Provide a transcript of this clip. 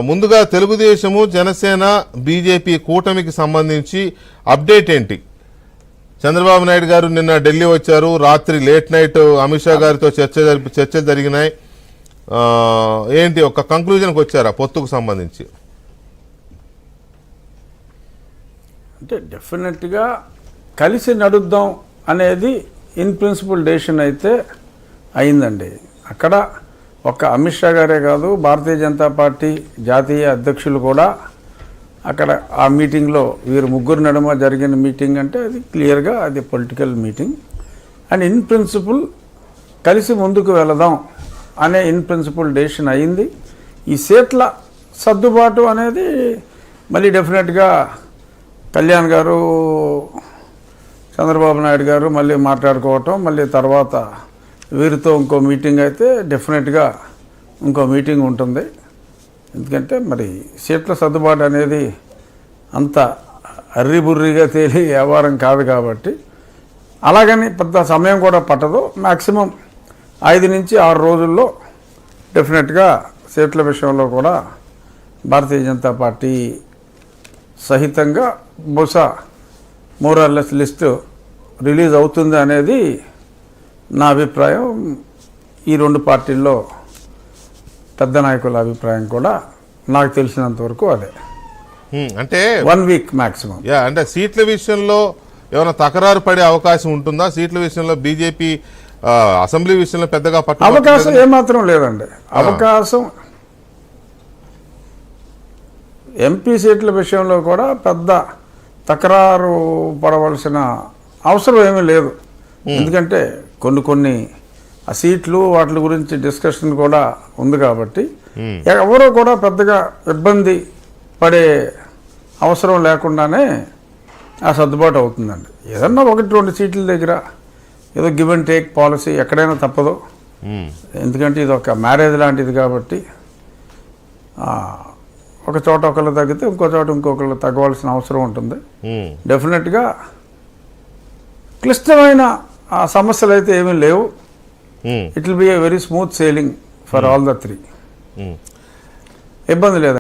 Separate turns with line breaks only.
ముందుగా తెలుగుదేశము జనసేన బీజేపీ కూటమికి సంబంధించి అప్డేట్ ఏంటి? చంద్రబాబు నాయుడు గారు నిన్న ఢిల్లీ వచ్చారు, రాత్రి లేట్ నైట్ అమిత్ షా గారితో చర్చలు జరిగినాయి. ఏంటి ఒక కంక్లూజన్కి వచ్చారా పొత్తుకు సంబంధించి?
అంటే డెఫినెట్గా కలిసి నడుద్దాం అనేది ఇన్ ప్రిన్సిపల్ డెసిషన్ అయితే అయిందండి. అక్కడ ఒక్క అమిత్ షా గారే కాదు, భారతీయ జనతా పార్టీ జాతీయ అధ్యక్షులు కూడా అక్కడ ఆ మీటింగ్లో వీరు ముగ్గురు నడుమ జరిగిన మీటింగ్ అంటే అది క్లియర్గా అది political meeting and in principle కలిసి ముందుకు వెళదాం అనే ఇన్ ప్రిన్సిపల్ డెసిషన్ అయింది. ఈ సీట్ల సర్దుబాటు అనేది మళ్ళీ డెఫినెట్గా కళ్యాణ్ గారు చంద్రబాబు నాయుడు గారు మళ్ళీ మాట్లాడుకోవటం, మళ్ళీ తర్వాత వీరితో ఇంకో మీటింగ్ అయితే డెఫినెట్గా ఇంకో మీటింగ్ ఉంటుంది. ఎందుకంటే మరి సీట్ల సర్దుబాటు అనేది అంత అర్రిబుర్రిగా తేలి వ్యవహారం కాదు కాబట్టి అలాగని పెద్ద సమయం కూడా పట్టదు. మ్యాక్సిమం 5 నుంచి 6 రోజుల్లో డెఫినెట్గా సీట్ల విషయంలో కూడా భారతీయ జనతా పార్టీ సహితంగా బహుశా మోరార్లెస్ లిస్టు రిలీజ్ అవుతుంది అనేది నా అభిప్రాయం. ఈ 2 పార్టీల్లో పెద్ద నాయకుల అభిప్రాయం కూడా నాకు తెలిసినంత వరకు అదే.
అంటే
1 వీక్ మ్యాక్సిమం.
అంటే సీట్ల విషయంలో ఏమైనా తకరారు పడే అవకాశం ఉంటుందా? సీట్ల విషయంలో బీజేపీ అసెంబ్లీ విషయంలో పెద్దగా
అవకాశం ఏమాత్రం లేదండి. అవకాశం ఎంపీ సీట్ల విషయంలో కూడా పెద్ద తకరారు పడవలసిన అవసరం ఏమీ లేదు. ఎందుకంటే కొన్ని ఆ సీట్లు వాటి గురించి డిస్కషన్ కూడా ఉంది కాబట్టి ఎవరో కూడా పెద్దగా ఇబ్బంది పడే అవసరం లేకుండానే ఆ సర్దుబాటు అవుతుందండి. ఏదన్నా 1-2 సీట్ల దగ్గర ఏదో గివ్ అండ్ టేక్ పాలసీ ఎక్కడైనా తప్పదు. ఎందుకంటే ఇది ఒక మ్యారేజ్ లాంటిది కాబట్టి ఒక చోట ఒకళ్ళు తగ్గితే ఇంకో చోట ఇంకొకళ్ళు తగ్గవలసిన అవసరం ఉంటుంది. డెఫినెట్గా క్లిష్టమైన ఆ సమస్యలు అయితే ఏమీ లేవు. It will be a very smooth sailing for all the 3. ఇబ్బంది లేదు.